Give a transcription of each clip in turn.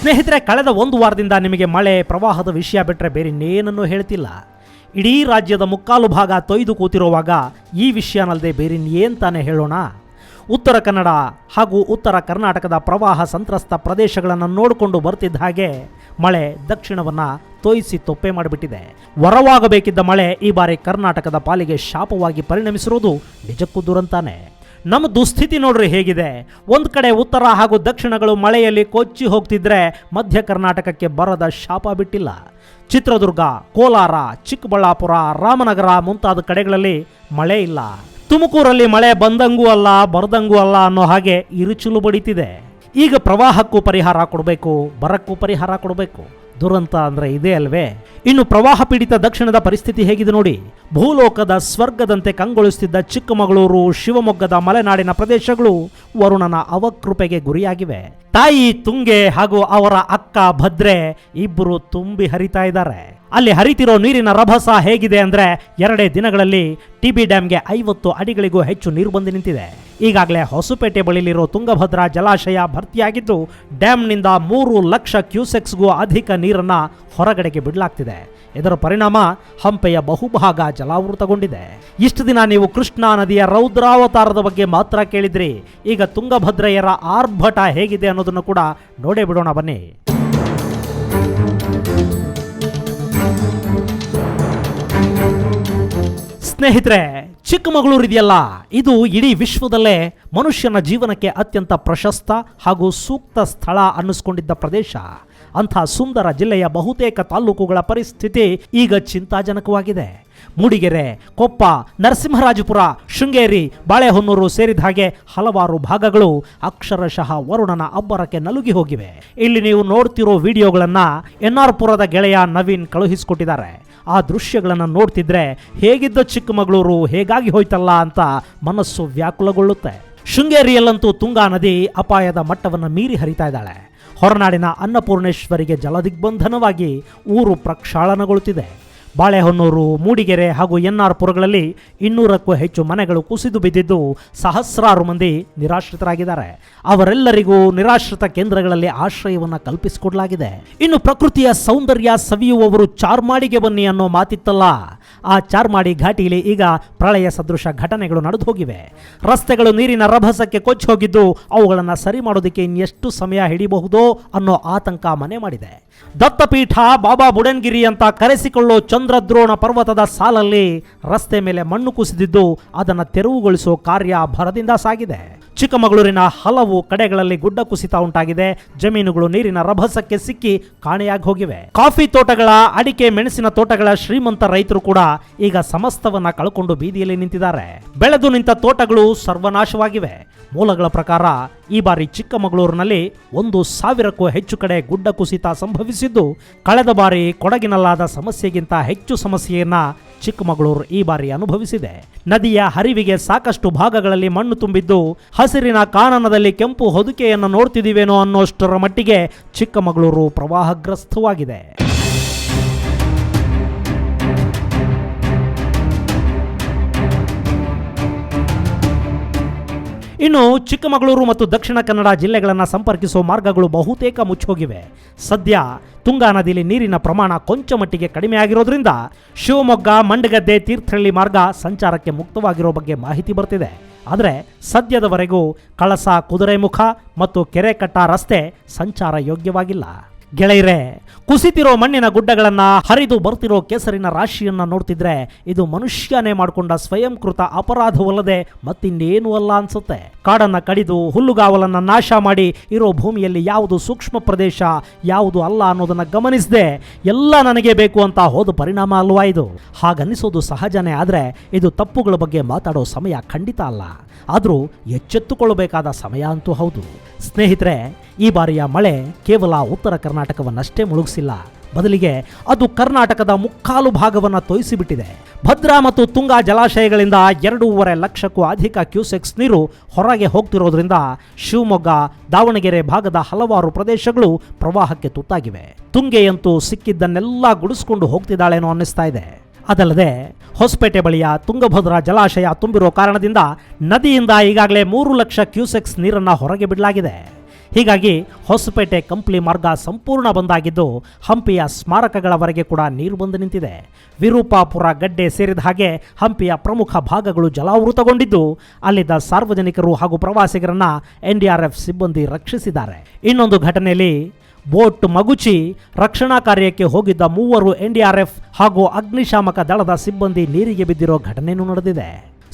ಸ್ನೇಹಿತರೆ, ಕಳೆದ ಒಂದು ವಾರದಿಂದ ನಿಮಗೆ ಮಳೆ ಪ್ರವಾಹದ ವಿಷಯ ಬಿಟ್ಟರೆ ಬೇರಿನ್ನೇನನ್ನೂ ಹೇಳ್ತಿಲ್ಲ. ಇಡೀ ರಾಜ್ಯದ ಮುಕ್ಕಾಲು ಭಾಗ ತೊಯ್ದು ಕೂತಿರುವಾಗ ಈ ವಿಷಯನಲ್ಲದೆ ಬೇರಿನ್ನೇನು ತಾನೇ ಹೇಳೋಣ. ಉತ್ತರ ಕನ್ನಡ ಹಾಗೂ ಉತ್ತರ ಕರ್ನಾಟಕದ ಪ್ರವಾಹ ಸಂತ್ರಸ್ತ ಪ್ರದೇಶಗಳನ್ನು ನೋಡಿಕೊಂಡು ಬರ್ತಿದ್ದ ಹಾಗೆ ಮಳೆ ದಕ್ಷಿಣವನ್ನು ತೊಯಿಸಿ ತೊಪ್ಪೆ ಮಾಡಿಬಿಟ್ಟಿದೆ. ವರವಾಗಬೇಕಿದ್ದ ಮಳೆ ಈ ಬಾರಿ ಕರ್ನಾಟಕದ ಪಾಲಿಗೆ ಶಾಪವಾಗಿ ಪರಿಣಮಿಸಿರುವುದು ನಿಜಕ್ಕೂ ದುರಂತಾನೆ. ನಮ್ಮ ದುಸ್ಥಿತಿ ನೋಡ್ರಿ ಹೇಗಿದೆ. ಒಂದು ಕಡೆ ಉತ್ತರ ಹಾಗೂ ದಕ್ಷಿಣಗಳು ಮಳೆಯಲ್ಲಿ ಕೊಚ್ಚಿ ಹೋಗ್ತಿದ್ರೆ ಮಧ್ಯ ಕರ್ನಾಟಕಕ್ಕೆ ಬರದ ಶಾಪ ಬಿಟ್ಟಿಲ್ಲ. ಚಿತ್ರದುರ್ಗ, ಕೋಲಾರ, ಚಿಕ್ಕಬಳ್ಳಾಪುರ, ರಾಮನಗರ ಮುಂತಾದ ಕಡೆಗಳಲ್ಲಿ ಮಳೆ ಇಲ್ಲ. ತುಮಕೂರಲ್ಲಿ ಮಳೆ ಬಂದಂಗೂ ಅಲ್ಲ ಬರದಂಗೂ ಅಲ್ಲ ಅನ್ನೋ ಹಾಗೆ ಇರುಚುಲು ಬಡಿತಿದೆ. ಈಗ ಪ್ರವಾಹಕ್ಕೂ ಪರಿಹಾರ ಕೊಡಬೇಕು, ಬರಕ್ಕೂ ಪರಿಹಾರ ಕೊಡಬೇಕು. ದುರಂತ ಅಂದರೆ ಇದೇ ಅಲ್ವೇ. ಇನ್ನು ಪ್ರವಾಹ ಪೀಡಿತ ದಕ್ಷಿಣದ ಪರಿಸ್ಥಿತಿ ಹೇಗಿದೆ ನೋಡಿ. ಭೂಲೋಕದ ಸ್ವರ್ಗದಂತೆ ಕಂಗೊಳಿಸುತ್ತಿದ್ದ ಚಿಕ್ಕಮಗಳೂರು, ಶಿವಮೊಗ್ಗದ ಮಲೆನಾಡಿನ ಪ್ರದೇಶಗಳು ವರುಣನ ಅವಕೃಪೆಗೆ ಗುರಿಯಾಗಿವೆ. ತಾಯಿ ತುಂಗೆ ಹಾಗೂ ಅವರ ಅಕ್ಕ ಭದ್ರೆ ಇಬ್ಬರು ತುಂಬಿ ಹರಿತಾ ಇದ್ದಾರೆ. ಅಲ್ಲಿ ಹರಿತಿರೋ ನೀರಿನ ರಭಸ ಹೇಗಿದೆ ಅಂದರೆ 2 ದಿನಗಳಲ್ಲಿ ಟಿಬಿ ಡ್ಯಾಂಗೆ 50 ಅಡಿಗಳಿಗೂ ಹೆಚ್ಚು ನೀರು ಬಂದು ನಿಂತಿದೆ. ಈಗಾಗಲೇ ಹೊಸಪೇಟೆ ಬಳಿಲಿರೋ ತುಂಗಭದ್ರಾ ಜಲಾಶಯ ಭರ್ತಿಯಾಗಿದ್ದು ಡ್ಯಾಂನಿಂದ 3 ಲಕ್ಷ ಕ್ಯೂಸೆಕ್ಸ್ಗೂ ಅಧಿಕ ನೀರನ್ನು ಹೊರಗಡೆಗೆ ಬಿಡಲಾಗ್ತಿದೆ. ಇದರ ಪರಿಣಾಮ ಹಂಪೆಯ ಬಹುಭಾಗ ಜಲಾವೃತಗೊಂಡಿದೆ. ಇಷ್ಟು ದಿನ ನೀವು ಕೃಷ್ಣಾ ನದಿಯ ರೌದ್ರಾವತಾರದ ಬಗ್ಗೆ ಮಾತ್ರ ಕೇಳಿದ್ರಿ. ಈಗ ತುಂಗಭದ್ರೆಯರ ಆರ್ಭಟ ಹೇಗಿದೆ ಅನ್ನೋದನ್ನು ಕೂಡ ನೋಡೇ ಬಿಡೋಣ ಬನ್ನಿ. ಸ್ನೇಹಿತರೆ, ಚಿಕ್ಕಮಗಳೂರು ಇದೆಯಲ್ಲ, ಇದು ಇಡೀ ವಿಶ್ವದಲ್ಲೇ ಮನುಷ್ಯನ ಜೀವನಕ್ಕೆ ಅತ್ಯಂತ ಪ್ರಶಸ್ತ ಹಾಗೂ ಸೂಕ್ತ ಸ್ಥಳ ಅನ್ನಿಸ್ಕೊಂಡಿದ್ದ ಪ್ರದೇಶ. ಅಂಥ ಸುಂದರ ಜಿಲ್ಲೆಯ ಬಹುತೇಕ ತಾಲೂಕುಗಳ ಪರಿಸ್ಥಿತಿ ಈಗ ಚಿಂತಾಜನಕವಾಗಿದೆ. ಮೂಡಿಗೆರೆ, ಕೊಪ್ಪ, ನರಸಿಂಹರಾಜಪುರ, ಶೃಂಗೇರಿ, ಬಾಳೆಹೊನ್ನೂರು ಸೇರಿದ ಹಾಗೆ ಹಲವಾರು ಭಾಗಗಳು ಅಕ್ಷರಶಃ ವರುಣನ ಅಬ್ಬರಕ್ಕೆ ನಲುಗಿ ಹೋಗಿವೆ. ಇಲ್ಲಿ ನೀವು ನೋಡ್ತಿರೋ ವಿಡಿಯೋಗಳನ್ನು NR ಪುರದ ಗೆಳೆಯ ನವೀನ್ ಕಳುಹಿಸಿಕೊಟ್ಟಿದ್ದಾರೆ. ಆ ದೃಶ್ಯಗಳನ್ನು ನೋಡ್ತಿದ್ರೆ ಹೇಗಿದ್ದ ಚಿಕ್ಕಮಗಳೂರು ಹೇಗಾಗಿ ಹೋಯ್ತಲ್ಲ ಅಂತ ಮನಸ್ಸು ವ್ಯಾಕುಲಗೊಳ್ಳುತ್ತೆ. ಶೃಂಗೇರಿಯಲ್ಲಂತೂ ತುಂಗಾ ನದಿ ಅಪಾಯದ ಮಟ್ಟವನ್ನು ಮೀರಿ ಹರಿತಾ ಇದ್ದಾಳೆ. ಹೊರನಾಡಿನ ಅನ್ನಪೂರ್ಣೇಶ್ವರಿಗೆ ಜಲದಿಗ್ಬಂಧನವಾಗಿ ಊರು ಪ್ರಕ್ಷಾಳನಗೊಳ್ಳುತ್ತಿದೆ. ಬಾಳೆಹೊನ್ನೂರು, ಮೂಡಿಗೆರೆ ಹಾಗೂ NR ಪುರಗಳಲ್ಲಿ 200ಕ್ಕೂ ಹೆಚ್ಚು ಮನೆಗಳು ಕುಸಿದು ಬಿದ್ದಿದ್ದು ಸಹಸ್ರಾರು ಮಂದಿ ನಿರಾಶ್ರಿತರಾಗಿದ್ದಾರೆ. ಅವರೆಲ್ಲರಿಗೂ ನಿರಾಶ್ರಿತ ಕೇಂದ್ರಗಳಲ್ಲಿ ಆಶ್ರಯವನ್ನು ಕಲ್ಪಿಸಿಕೊಡಲಾಗಿದೆ. ಇನ್ನು ಪ್ರಕೃತಿಯ ಸೌಂದರ್ಯ ಸವಿಯುವವರು ಚಾರ್ಮಾಡಿಗೆ ಬನ್ನಿ ಅನ್ನೋ ಮಾತಿತ್ತಲ್ಲ, ಆ ಚಾರ್ಮಾಡಿ ಘಾಟಿಯಲ್ಲಿ ಈಗ ಪ್ರಳಯ ಸದೃಶ ಘಟನೆಗಳು ನಡೆದು ಹೋಗಿವೆ. ರಸ್ತೆಗಳು ನೀರಿನ ರಭಸಕ್ಕೆ ಕೊಚ್ಚಿ ಹೋಗಿದ್ದು ಅವುಗಳನ್ನು ಸರಿ ಮಾಡೋದಕ್ಕೆ ಇನ್ನೆಷ್ಟು ಸಮಯ ಹಿಡಿಯಬಹುದೋ ಅನ್ನೋ ಆತಂಕ ಮನೆ ಮಾಡಿದೆ. ದತ್ತಪೀಠ, ಬಾಬಾ ಬುಡನ್ಗಿರಿ ಅಂತ ಕರೆಸಿಕೊಳ್ಳೋ ಚಂದ್ರದ್ರೋಣ ಪರ್ವತದ ಸಾಲಲ್ಲಿ ರಸ್ತೆ ಮೇಲೆ ಮಣ್ಣು ಕುಸಿದಿದ್ದು ಅದನ್ನು ತೆರವುಗೊಳಿಸೋ ಕಾರ್ಯ ಭರದಿಂದ ಸಾಗಿದೆ. ಚಿಕ್ಕಮಗಳೂರಿನ ಹಲವು ಕಡೆಗಳಲ್ಲಿ ಗುಡ್ಡ ಕುಸಿತ ಉಂಟಾಗಿದೆ. ಜಮೀನುಗಳು ನೀರಿನ ರಭಸಕ್ಕೆ ಸಿಕ್ಕಿ ಕಾಣೆಯಾಗಿ ಹೋಗಿವೆ. ಕಾಫಿ ತೋಟಗಳ, ಅಡಿಕೆ, ಮೆಣಸಿನ ತೋಟಗಳ ಶ್ರೀಮಂತ ರೈತರು ಕೂಡ ಈಗ ಸಮಸ್ತವನ್ನ ಕಳ್ಕೊಂಡು ಬೀದಿಯಲ್ಲಿ ನಿಂತಿದ್ದಾರೆ. ಬೆಳೆದು ನಿಂತ ತೋಟಗಳು ಸರ್ವನಾಶವಾಗಿವೆ. ಮೂಲಗಳ ಪ್ರಕಾರ ಈ ಬಾರಿ ಚಿಕ್ಕಮಗಳೂರಿನಲ್ಲಿ 1,000ಕ್ಕೂ ಹೆಚ್ಚು ಕಡೆ ಗುಡ್ಡ ಕುಸಿತ ಸಂಭವಿಸಿದ್ದು ಕಳೆದ ಬಾರಿ ಕೊಡಗಿನಲ್ಲಾದ ಸಮಸ್ಯೆಗಿಂತ ಹೆಚ್ಚು ಸಮಸ್ಯೆಯನ್ನ ಚಿಕ್ಕಮಗಳೂರು ಈ ಬಾರಿ ಅನುಭವಿಸಿದೆ. ನದಿಯ ಹರಿವಿಗೆ ಸಾಕಷ್ಟು ಭಾಗಗಳಲ್ಲಿ ಮಣ್ಣು ತುಂಬಿದ್ದು ಹಸಿರಿನ ಕಾನನದಲ್ಲಿ ಕೆಂಪು ಹೊದಿಕೆಯನ್ನು ನೋಡ್ತಿದ್ದೀವೇನೋ ಅನ್ನೋಷ್ಟರ ಮಟ್ಟಿಗೆ ಚಿಕ್ಕಮಗಳೂರು ಪ್ರವಾಹಗ್ರಸ್ತವಾಗಿದೆ. ಇನ್ನು ಚಿಕ್ಕಮಗಳೂರು ಮತ್ತು ದಕ್ಷಿಣ ಕನ್ನಡ ಜಿಲ್ಲೆಗಳನ್ನು ಸಂಪರ್ಕಿಸುವ ಮಾರ್ಗಗಳು ಬಹುತೇಕ ಮುಚ್ಚೋಗಿವೆ. ಸದ್ಯ ತುಂಗಾ ನದಿಯಲ್ಲಿ ನೀರಿನ ಪ್ರಮಾಣ ಕೊಂಚ ಮಟ್ಟಿಗೆ ಕಡಿಮೆ ಆಗಿರೋದ್ರಿಂದ ಶಿವಮೊಗ್ಗ, ಮಂಡಗದ್ದೆ, ತೀರ್ಥಹಳ್ಳಿ ಮಾರ್ಗ ಸಂಚಾರಕ್ಕೆ ಮುಕ್ತವಾಗಿರೋ ಬಗ್ಗೆ ಮಾಹಿತಿ ಬರ್ತಿದೆ. ಆದರೆ ಸದ್ಯದವರೆಗೂ ಕಳಸ, ಕುದುರೆಮುಖ ಮತ್ತು ಕೆರೆಕಟ್ಟ ರಸ್ತೆ ಸಂಚಾರ ಯೋಗ್ಯವಾಗಿಲ್ಲ. ಗೆಳೆಯರೇ, ಕುಸಿತಿರೋ ಮಣ್ಣಿನ ಗುಡ್ಡಗಳನ್ನು, ಹರಿದು ಬರ್ತಿರೋ ಕೆಸರಿನ ರಾಶಿಯನ್ನು ನೋಡ್ತಿದ್ರೆ ಇದು ಮನುಷ್ಯನೇ ಮಾಡಿಕೊಂಡ ಸ್ವಯಂಕೃತ ಅಪರಾಧವಲ್ಲದೆ ಮತ್ತಿನ್ನೇನೂ ಅಲ್ಲ ಅನ್ಸುತ್ತೆ. ಕಾಡನ್ನು ಕಡಿದು ಹುಲ್ಲುಗಾವಲನ್ನು ನಾಶ ಮಾಡಿ ಇರೋ ಭೂಮಿಯಲ್ಲಿ ಯಾವುದು ಸೂಕ್ಷ್ಮ ಪ್ರದೇಶ, ಯಾವುದು ಅಲ್ಲ ಅನ್ನೋದನ್ನು ಗಮನಿಸದೆ ಎಲ್ಲ ನನಗೆ ಬೇಕು ಅಂತ ಹೋದ ಪರಿಣಾಮ ಅಲ್ವಾ ಇದು? ಹಾಗನ್ನಿಸೋದು ಸಹಜನೇ. ಆದರೆ ಇದು ತಪ್ಪುಗಳ ಬಗ್ಗೆ ಮಾತಾಡೋ ಸಮಯ ಖಂಡಿತ ಅಲ್ಲ. ಆದರೂ ಎಚ್ಚೆತ್ತುಕೊಳ್ಳಬೇಕಾದ ಸಮಯ ಅಂತೂ ಹೌದು. ಸ್ನೇಹಿತರೆ, ಈ ಬಾರಿಯ ಮಳೆ ಕೇವಲ ಉತ್ತರ ಕರ್ನಾಟಕವನ್ನಷ್ಟೇ ಮುಳುಗಿಸಿಲ್ಲ, ಬದಲಿಗೆ ಅದು ಕರ್ನಾಟಕದ ಮುಕ್ಕಾಲು ಭಾಗವನ್ನು ತೊಯಿಸಿಬಿಟ್ಟಿದೆ. ಭದ್ರಾ ಮತ್ತು ತುಂಗಾ ಜಲಾಶಯಗಳಿಂದ 2.5 ಲಕ್ಷಕ್ಕೂ ಅಧಿಕ ಕ್ಯೂಸೆಕ್ಸ್ ನೀರು ಹೊರಗೆ ಹೋಗ್ತಿರೋದ್ರಿಂದ ಶಿವಮೊಗ್ಗ, ದಾವಣಗೆರೆ ಭಾಗದ ಹಲವಾರು ಪ್ರದೇಶಗಳು ಪ್ರವಾಹಕ್ಕೆ ತುತ್ತಾಗಿವೆ. ತುಂಗೆಯಂತೂ ಸಿಕ್ಕಿದ್ದನ್ನೆಲ್ಲ ಗುಡಿಸ್ಕೊಂಡು ಹೋಗ್ತಿದ್ದಾಳೇನೋ ಅನ್ನಿಸ್ತಾ ಇದೆ. ಅದಲ್ಲದೆ ಹೊಸಪೇಟೆ ಬಳಿಯ ತುಂಗಭದ್ರಾ ಜಲಾಶಯ ತುಂಬಿರೋ ಕಾರಣದಿಂದ ನದಿಯಿಂದ ಈಗಾಗಲೇ 3 ಲಕ್ಷ ಕ್ಯೂಸೆಕ್ಸ್ ನೀರನ್ನು ಹೊರಗೆ ಬಿಡಲಾಗಿದೆ. ಹೀಗಾಗಿ ಹೊಸಪೇಟೆ ಕಂಪ್ಲಿ ಮಾರ್ಗ ಸಂಪೂರ್ಣ ಬಂದಾಗಿದ್ದು ಹಂಪಿಯ ಸ್ಮಾರಕಗಳವರೆಗೆ ಕೂಡ ನೀರು ಬಂದು ನಿಂತಿದೆ. ವಿರೂಪಾಪುರ ಗಡ್ಡೆ ಸೇರಿದ ಹಾಗೆ ಹಂಪಿಯ ಪ್ರಮುಖ ಭಾಗಗಳು ಜಲಾವೃತಗೊಂಡಿದ್ದು ಅಲ್ಲಿದ್ದ ಸಾರ್ವಜನಿಕರು ಹಾಗೂ ಪ್ರವಾಸಿಗರನ್ನ NDRF ಸಿಬ್ಬಂದಿ ರಕ್ಷಿಸಿದ್ದಾರೆ. ಇನ್ನೊಂದು ಘಟನೆಯಲ್ಲಿ ಬೋಟ್ ಮಗುಚಿ ರಕ್ಷಣಾ ಕಾರ್ಯಕ್ಕೆ ಹೋಗಿದ್ದ 3 NDRF ಹಾಗೂ ಅಗ್ನಿಶಾಮಕ ದಳದ ಸಿಬ್ಬಂದಿ ನೀರಿಗೆ ಬಿದ್ದಿರೋ ಘಟನೆಯೂ ನಡೆದಿದೆ.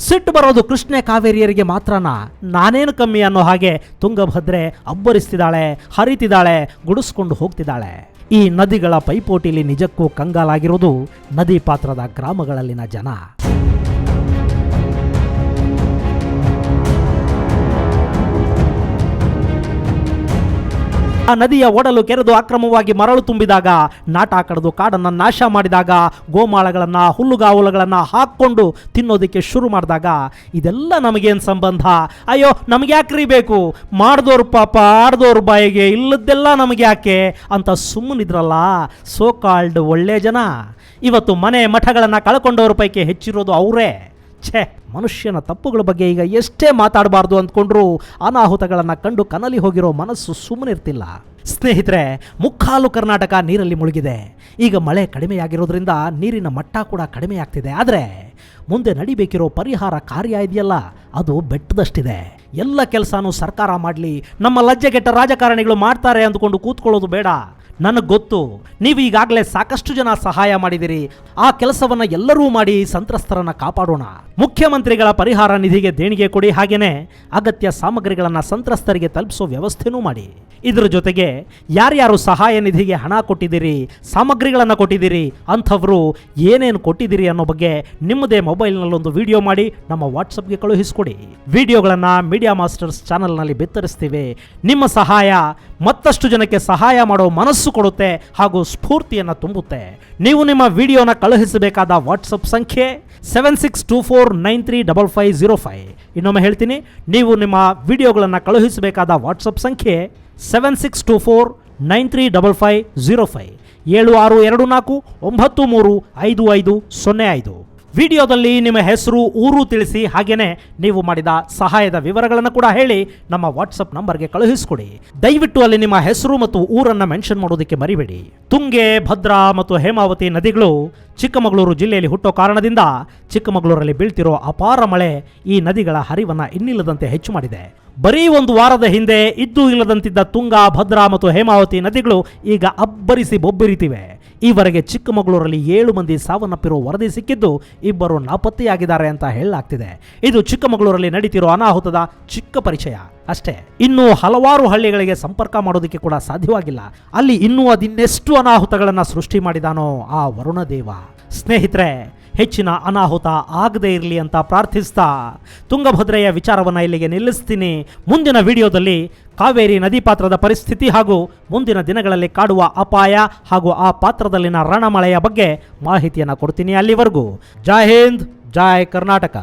ಸಿಟ್ಟು ಬರೋದು ಕೃಷ್ಣೆ ಕಾವೇರಿಯರಿಗೆ ಮಾತ್ರನಾ? ನಾನೇನು ಕಮ್ಮಿ ಅನ್ನೋ ಹಾಗೆ ತುಂಗಭದ್ರೆ ಅಬ್ಬರಿಸ್ತಿದ್ದಾಳೆ, ಹರಿತಿದ್ದಾಳೆ, ಗುಡಿಸ್ಕೊಂಡು ಹೋಗ್ತಿದ್ದಾಳೆ. ಈ ನದಿಗಳ ಪೈಪೋಟಿಲಿ ನಿಜಕ್ಕೂ ಕಂಗಾಲಾಗಿರೋದು ನದಿ ಪಾತ್ರದ ಗ್ರಾಮಗಳಲ್ಲಿನ ಜನ. ಆ ನದಿಯ ಒಡಲು ಕೆರೆದು ಅಕ್ರಮವಾಗಿ ಮರಳು ತುಂಬಿದಾಗ, ನಾಟ ಕಡಿದು ಕಾಡನ್ನು ನಾಶ ಮಾಡಿದಾಗ, ಗೋಮಾಳಗಳನ್ನು ಹುಲ್ಲುಗಾವಲುಗಳನ್ನು ಹಾಕ್ಕೊಂಡು ತಿನ್ನೋದಕ್ಕೆ ಶುರು ಮಾಡಿದಾಗ ಇದೆಲ್ಲ ನಮಗೇನು ಸಂಬಂಧ? ಅಯ್ಯೋ ನಮಗೆ ಯಾಕ್ರಿ ಬೇಕು? ಮಾಡಿದವ್ರು ಪಾಪ ಆಡ್ದವ್ರ ಬಾಯಿಗೆ ಇಲ್ಲದ್ದೆಲ್ಲ ನಮಗೆ ಯಾಕೆ ಅಂತ ಸುಮ್ಮನಿದ್ರಲ್ಲ ಸೋ ಕಾಲ್ಡ್ ಒಳ್ಳೆ ಜನ. ಇವತ್ತು ಮನೆ ಮಠಗಳನ್ನು ಕಳ್ಕೊಂಡವ್ರ ಪೈಕಿ ಹೆಚ್ಚಿರೋದು ಅವರೇ. ಛೇ, ಮನುಷ್ಯನ ತಪ್ಪುಗಳ ಬಗ್ಗೆ ಈಗ ಎಷ್ಟೇ ಮಾತಾಡಬಾರ್ದು ಅಂದ್ಕೊಂಡ್ರು ಅನಾಹುತಗಳನ್ನು ಕಂಡು ಕನಲಿ ಹೋಗಿರೋ ಮನಸ್ಸು ಸುಮ್ಮನಿರ್ತಿಲ್ಲ. ಸ್ನೇಹಿತರೆ, ಮುಕ್ಕಾಲು ಕರ್ನಾಟಕ ನೀರಲ್ಲಿ ಮುಳುಗಿದೆ. ಈಗ ಮಳೆ ಕಡಿಮೆಯಾಗಿರೋದ್ರಿಂದ ನೀರಿನ ಮಟ್ಟ ಕೂಡ ಕಡಿಮೆಯಾಗ್ತಿದೆ. ಆದರೆ ಮುಂದೆ ನಡಿಬೇಕಿರೋ ಪರಿಹಾರ ಕಾರ್ಯ ಇದೆಯಲ್ಲ, ಅದು ಬೆಟ್ಟದಷ್ಟಿದೆ. ಎಲ್ಲ ಕೆಲಸನೂ ಸರ್ಕಾರ ಮಾಡಲಿ, ನಮ್ಮ ಲಜ್ಜೆಗೆಟ್ಟ ರಾಜಕಾರಣಿಗಳು ಮಾಡ್ತಾರೆ ಅಂದ್ಕೊಂಡು ಕೂತ್ಕೊಳ್ಳೋದು ಬೇಡ. ನನಗೆ ಗೊತ್ತು, ನೀವು ಈಗಾಗಲೇ ಸಾಕಷ್ಟು ಜನ ಸಹಾಯ ಮಾಡಿದಿರಿ. ಆ ಕೆಲಸವನ್ನು ಎಲ್ಲರೂ ಮಾಡಿ ಸಂತ್ರಸ್ತರನ್ನು ಕಾಪಾಡೋಣ. ಮುಖ್ಯಮಂತ್ರಿಗಳ ಪರಿಹಾರ ನಿಧಿಗೆ ದೇಣಿಗೆ ಕೊಡಿ, ಹಾಗೇನೆ ಅಗತ್ಯ ಸಾಮಗ್ರಿಗಳನ್ನು ಸಂತ್ರಸ್ತರಿಗೆ ತಲುಪಿಸೋ ವ್ಯವಸ್ಥೆನೂ ಮಾಡಿ. ಇದರ ಜೊತೆಗೆ ಯಾರ್ಯಾರು ಸಹಾಯ ನಿಧಿಗೆ ಹಣ ಕೊಟ್ಟಿದ್ದೀರಿ, ಸಾಮಗ್ರಿಗಳನ್ನು ಕೊಟ್ಟಿದ್ದೀರಿ, ಅಂಥವರು ಏನೇನು ಕೊಟ್ಟಿದ್ದೀರಿ ಅನ್ನೋ ಬಗ್ಗೆ ನಿಮ್ಮದೇ ಮೊಬೈಲ್ನಲ್ಲೊಂದು ವಿಡಿಯೋ ಮಾಡಿ ನಮ್ಮ ವಾಟ್ಸಪ್ಗೆ ಕಳುಹಿಸಿಕೊಡಿ. ವಿಡಿಯೋಗಳನ್ನು ಮೀಡಿಯಾ ಮಾಸ್ಟರ್ಸ್ ಚಾನಲ್ನಲ್ಲಿ ಬಿತ್ತರಿಸ್ತೀವಿ. ನಿಮ್ಮ ಸಹಾಯ ಮತ್ತಷ್ಟು ಜನಕ್ಕೆ ಸಹಾಯ ಮಾಡೋ ಮನಸ್ಸು ಕೊಡುತ್ತೆ ಹಾಗೂ ಸ್ಫೂರ್ತಿಯನ್ನು ತುಂಬುತ್ತೆ. ನೀವು ನಿಮ್ಮ ವಿಡಿಯೋನ ಕಳುಹಿಸಬೇಕಾದ ವಾಟ್ಸಪ್ ಸಂಖ್ಯೆ 7624935505. ಇನ್ನೊಮ್ಮೆ ಹೇಳ್ತೀನಿ, ನೀವು ನಿಮ್ಮ ವಿಡಿಯೋಗಳನ್ನು ಕಳುಹಿಸಬೇಕಾದ ವಾಟ್ಸಪ್ ಸಂಖ್ಯೆ 7624935505 7624935505. ವಿಡಿಯೋದಲ್ಲಿ ನಿಮ್ಮ ಹೆಸರು, ಊರು ತಿಳಿಸಿ, ಹಾಗೇನೆ ನೀವು ಮಾಡಿದ ಸಹಾಯದ ವಿವರಗಳನ್ನು ಕೂಡ ಹೇಳಿ ನಮ್ಮ ವಾಟ್ಸಪ್ ನಂಬರ್ಗೆ ಕಳುಹಿಸಿಕೊಡಿ. ದಯವಿಟ್ಟು ಅಲ್ಲಿ ನಿಮ್ಮ ಹೆಸರು ಮತ್ತು ಊರನ್ನು ಮೆನ್ಷನ್ ಮಾಡೋದಕ್ಕೆ ಮರಿಬೇಡಿ. ತುಂಗೆ, ಭದ್ರಾ ಮತ್ತು ಹೇಮಾವತಿ ನದಿಗಳು ಚಿಕ್ಕಮಗಳೂರು ಜಿಲ್ಲೆಯಲ್ಲಿ ಹುಟ್ಟೋ ಕಾರಣದಿಂದ ಚಿಕ್ಕಮಗಳೂರಲ್ಲಿ ಬೀಳ್ತಿರೋ ಅಪಾರ ಮಳೆ ಈ ನದಿಗಳ ಹರಿವನ್ನು ಇನ್ನಿಲ್ಲದಂತೆ ಹೆಚ್ಚು ಮಾಡಿದೆ. ಬರೀ ಒಂದು ವಾರದ ಹಿಂದೆ ಇದ್ದೂ ಇಲ್ಲದಂತಿದ್ದ ತುಂಗ, ಭದ್ರಾ ಮತ್ತು ಹೇಮಾವತಿ ನದಿಗಳು ಈಗ ಅಬ್ಬರಿಸಿ ಬೊಬ್ಬಿರಿತಿವೆ. ಈವರೆಗೆ ಚಿಕ್ಕಮಗಳೂರಲ್ಲಿ 7 ಮಂದಿ ಸಾವನ್ನಪ್ಪಿರೋ ವರದಿ ಸಿಕ್ಕಿದ್ದು 2 ನಾಪತ್ತೆಯಾಗಿದ್ದಾರೆ ಅಂತ ಹೇಳಲಾಗ್ತಿದೆ. ಇದು ಚಿಕ್ಕಮಗಳೂರಲ್ಲಿ ನಡೀತಿರೋ ಅನಾಹುತದ ಚಿಕ್ಕ ಪರಿಚಯ ಅಷ್ಟೇ. ಇನ್ನೂ ಹಲವಾರು ಹಳ್ಳಿಗಳಿಗೆ ಸಂಪರ್ಕ ಮಾಡೋದಕ್ಕೆ ಕೂಡ ಸಾಧ್ಯವಾಗಿಲ್ಲ. ಅಲ್ಲಿ ಇನ್ನೂ ಅದಿನ್ನೆಷ್ಟು ಅನಾಹುತಗಳನ್ನು ಸೃಷ್ಟಿ ಮಾಡಿದಾನೋ ಆ ವರುಣದೇವ. ಸ್ನೇಹಿತರೆ, ಹೆಚ್ಚಿನ ಅನಾಹುತ ಆಗದೇ ಇರಲಿ ಅಂತ ಪ್ರಾರ್ಥಿಸ್ತಾ ತುಂಗಭದ್ರೆಯ ವಿಚಾರವನ್ನು ಇಲ್ಲಿಗೆ ನಿಲ್ಲಿಸ್ತೀನಿ. ಮುಂದಿನ ವಿಡಿಯೋದಲ್ಲಿ ಕಾವೇರಿ ನದಿ ಪಾತ್ರದ ಪರಿಸ್ಥಿತಿ ಹಾಗೂ ಮುಂದಿನ ದಿನಗಳಲ್ಲಿ ಕಾಡುವ ಅಪಾಯ ಹಾಗೂ ಆ ಪಾತ್ರದಲ್ಲಿನ ರಣಮಳೆಯ ಬಗ್ಗೆ ಮಾಹಿತಿಯನ್ನು ಕೊಡ್ತೀನಿ. ಅಲ್ಲಿವರೆಗೂ ಜೈ ಹಿಂದ್, ಜೈ ಕರ್ನಾಟಕ.